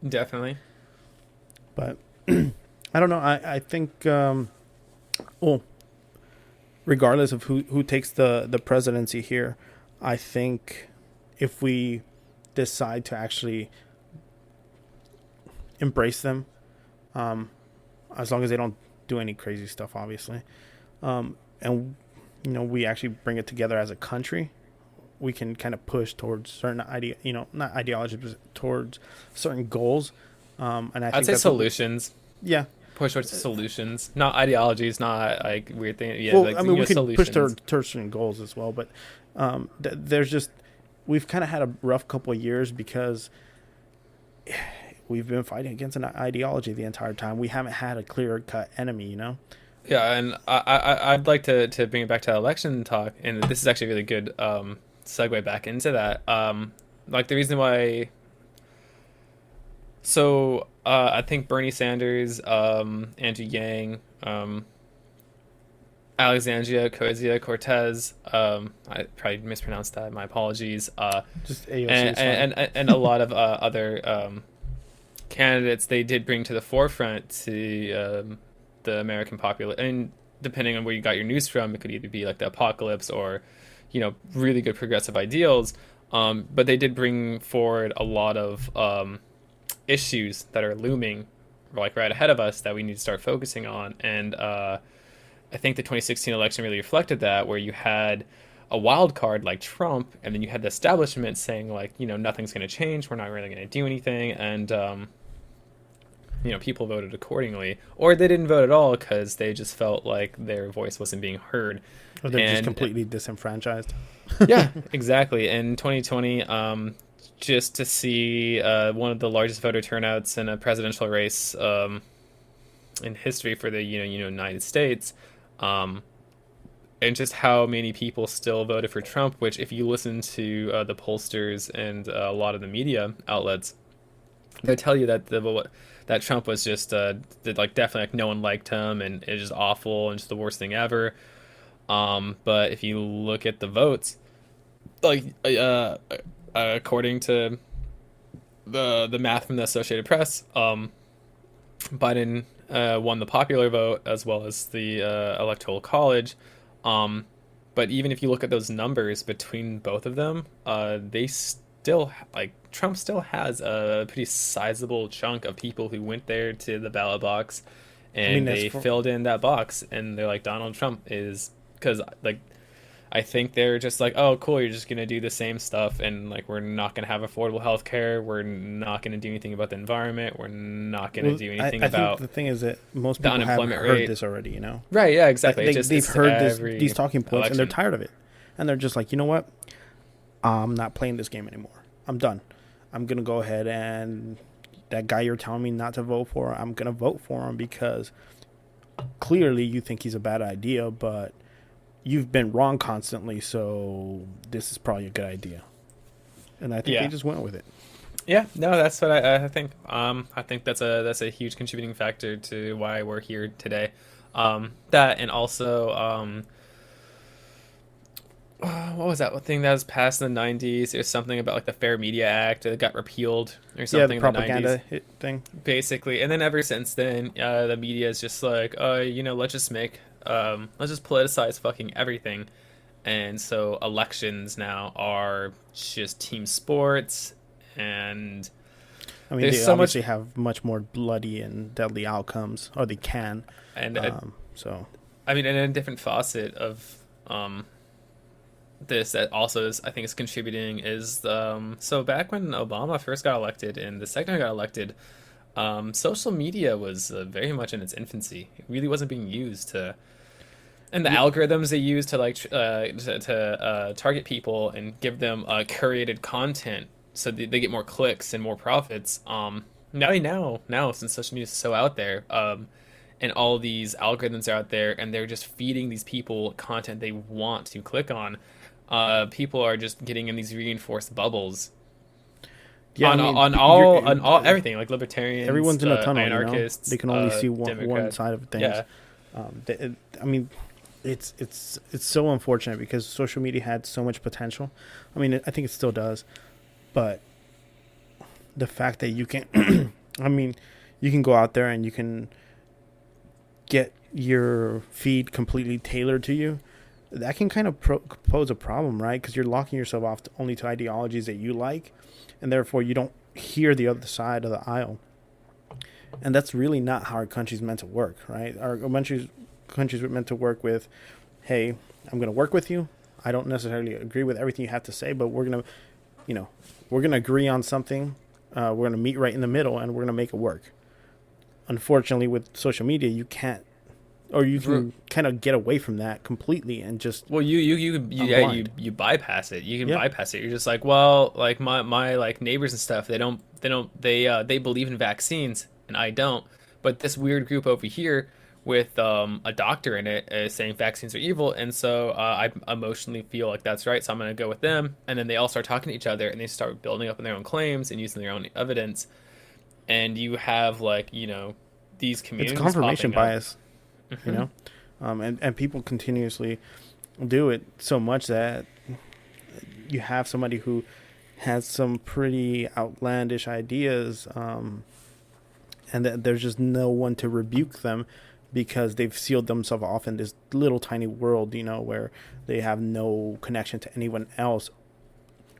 Definitely. But I don't know. I think, well, regardless of who takes the presidency here, I think if we decide to actually embrace them, as long as they don't do any crazy stuff, obviously, and we actually bring it together as a country, we can kind of push towards certain not ideologies, but towards certain goals. And I I'd think say that's solutions. yeah. Push towards solutions, not ideologies, not like weird things. Yeah, Well, like I mean, we can push solutions. towards certain goals as well, but there's just we've kind of had a rough couple of years because we've been fighting against an ideology the entire time. We haven't had a clear cut enemy. Yeah, and I'd like to bring it back to election talk, and this is actually really good segue back into that. Like the reason why. So I think Bernie Sanders, Andrew Yang, Alexandria Ocasio Cortez. I probably mispronounced that. My apologies. Just AOC is fine. And a lot of other candidates they did bring to the forefront to the American populace. And depending on where you got your news from, it could either be like the apocalypse or, really good progressive ideals. But they did bring forward a lot of issues that are looming, like right ahead of us that we need to start focusing on. And I think the 2016 election really reflected that, where you had a wild card like Trump, and then you had the establishment saying like, nothing's going to change, we're not really going to do anything, and people voted accordingly, or they didn't vote at all because they just felt like their voice wasn't being heard, Or they're just completely disenfranchised. yeah, exactly. In 2020, just to see one of the largest voter turnouts in a presidential race in history for the United States, and just how many people still voted for Trump. Which, if you listen to the pollsters and a lot of the media outlets, they tell you that that Trump was just like definitely like no one liked him and it's just awful and just the worst thing ever. But if you look at the votes, like according to the math from the Associated Press, Biden won the popular vote as well as the electoral college. But even if you look at those numbers between both of them, they still like Trump still has a pretty sizable chunk of people who went there to the ballot box and they filled in that box, and they're like, Donald Trump is, because like I think they're just like, oh cool, you're just gonna do the same stuff, and like we're not gonna have affordable health care, we're not gonna do anything about the environment, we're not gonna do anything I about think the thing is that most people have heard this already, Right, yeah, exactly. Like they've heard these talking points election. and they're tired of it, and they're just like, you know what, I'm not playing this game anymore, I'm done, I'm gonna go ahead and that guy you're telling me not to vote for, I'm gonna vote for him because clearly you think he's a bad idea, but you've been wrong constantly, so this is probably a good idea. And I think they just went with it. Yeah, no, that's what I think. I think that's a huge contributing factor to why we're here today. That, and also, what was that thing that was passed in the 90s? It was something about like the Fair Media Act that got repealed or something. Yeah, the propaganda thing. Basically, and then ever since then, the media is just like, let's just politicize fucking everything. And so elections now are just team sports, and I mean, they obviously have much more bloody and deadly outcomes, or they can. And so, I mean, and a different facet of this that also is, I think, is contributing is so back when Obama first got elected and the second got elected, social media was very much in its infancy. It really wasn't being used to, and the algorithms they use to like target people and give them curated content so they get more clicks and more profits. Now since social media is so out there, and all these algorithms are out there and they're just feeding these people content they want to click on, people are just getting in these reinforced bubbles. Yeah, on all everything, like libertarians, everyone's in a tunnel, anarchists. They can only see one side of things. Yeah. I mean, it's so unfortunate because social media had so much potential. I mean, I think it still does, but the fact that you can, I mean, you can go out there and you can get your feed completely tailored to you. That can kind of pose a problem, right? Because you're locking yourself off only to ideologies that you like, and therefore you don't hear the other side of the aisle. And that's really not how our country's meant to work, right? Our countries were meant to work with, hey, I'm going to work with you. I don't necessarily agree with everything you have to say, but we're going to, we're going to agree on something. We're going to meet right in the middle, and we're going to make it work. Unfortunately, with social media, you can't, or you can kind of get away from that completely and just you bypass it. You can bypass it. You're just like, well, like my like neighbors and stuff, they believe in vaccines and I don't. But this weird group over here with a doctor in it saying vaccines are evil, and so I emotionally feel like that's right, so I'm going to go with them. And then they all start talking to each other, and they start building up on their own claims and using their own evidence. And you have like these It's communities confirmation popping up. bias, you know, and people continuously do it so much that you have somebody who has some pretty outlandish ideas, and that there's just no one to rebuke them because they've sealed themselves off in this little tiny world, where they have no connection to anyone else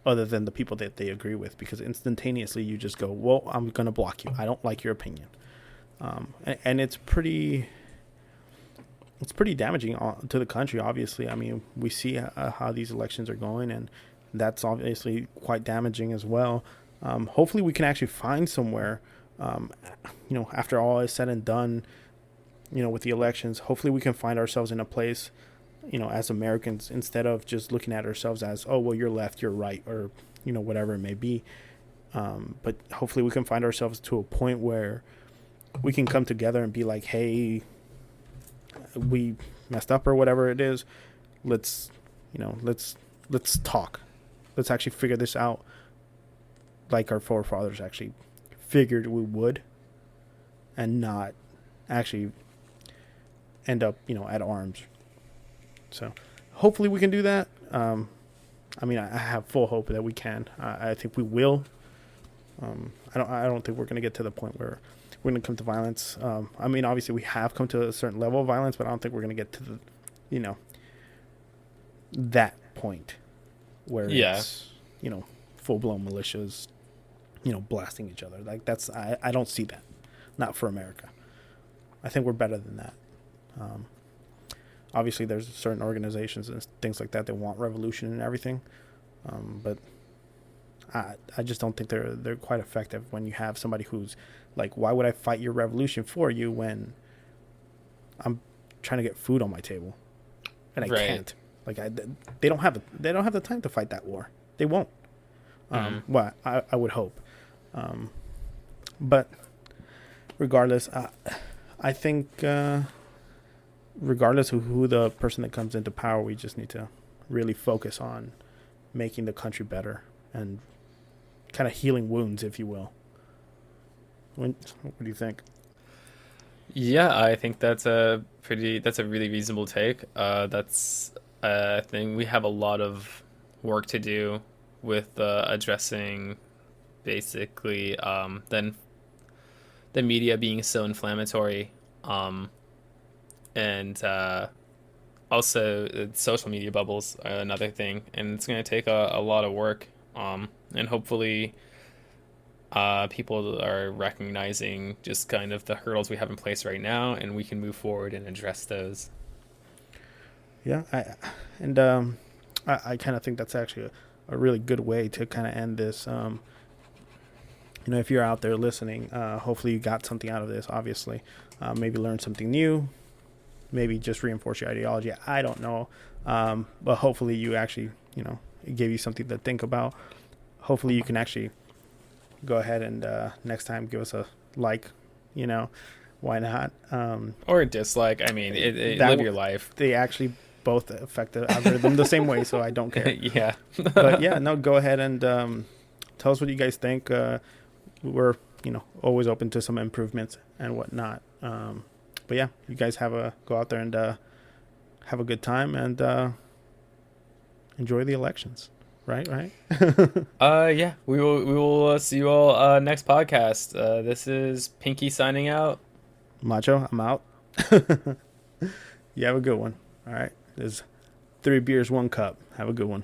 other than the people that they agree with. Because instantaneously you just go, well, I'm going to block you. I don't like your opinion. And it's pretty damaging to the country. Obviously, I mean, we see how these elections are going, and that's obviously quite damaging as well. Hopefully we can actually find somewhere, after all is said and done, with the elections, hopefully we can find ourselves in a place, as Americans, instead of just looking at ourselves as, oh, well, you're left, you're right, or, whatever it may be. But hopefully we can find ourselves to a point where we can come together and be like, hey, we messed up or whatever it is. Let's talk. Let's actually figure this out like our forefathers actually figured we would, and not actually end up, at arms. So hopefully we can do that. I mean, I have full hope that we can. I think we will. I don't think we're going to get to the point where we're going to come to violence. I mean, obviously we have come to a certain level of violence, but I don't think we're going to get to the, that point where it's, full blown militias, blasting each other. Like I don't see that. Not for America. I think we're better than that. Obviously there's certain organizations and things like that want revolution and everything. But I just don't think they're quite effective when you have somebody who's like, why would I fight your revolution for you when I'm trying to get food on my table and I can't? Like they don't have the time to fight that war. They won't. Well, I would hope. But regardless, I think regardless of who the person that comes into power, we just need to really focus on making the country better and kind of healing wounds, if you will. What do you think? Yeah, I think that's a really reasonable take. I think we have a lot of work to do with addressing basically then the media being so inflammatory, and also social media bubbles are another thing, and it's going to take a lot of work, and hopefully people are recognizing just kind of the hurdles we have in place right now, and we can move forward and address those. Yeah, I kind of think that's actually a really good way to kind of end this. If you're out there listening, hopefully you got something out of this. Obviously, maybe learn something new, maybe just reinforce your ideology. I don't know, but hopefully you actually, it gave you something to think about. Hopefully you can actually go ahead and next time give us a like. Why not? Or a dislike. I mean, live your life. They actually both affect the algorithm the same way, so I don't care. Yeah. But yeah, no, go ahead and tell us what you guys think. We're always open to some improvements and whatnot. But yeah, you guys go out there and have a good time and enjoy the elections. Right. Yeah, we will see you all next podcast. This is Pinky signing out. Macho, I'm out. You have a good one. All right. There's 3 beers, 1 cup. Have a good one.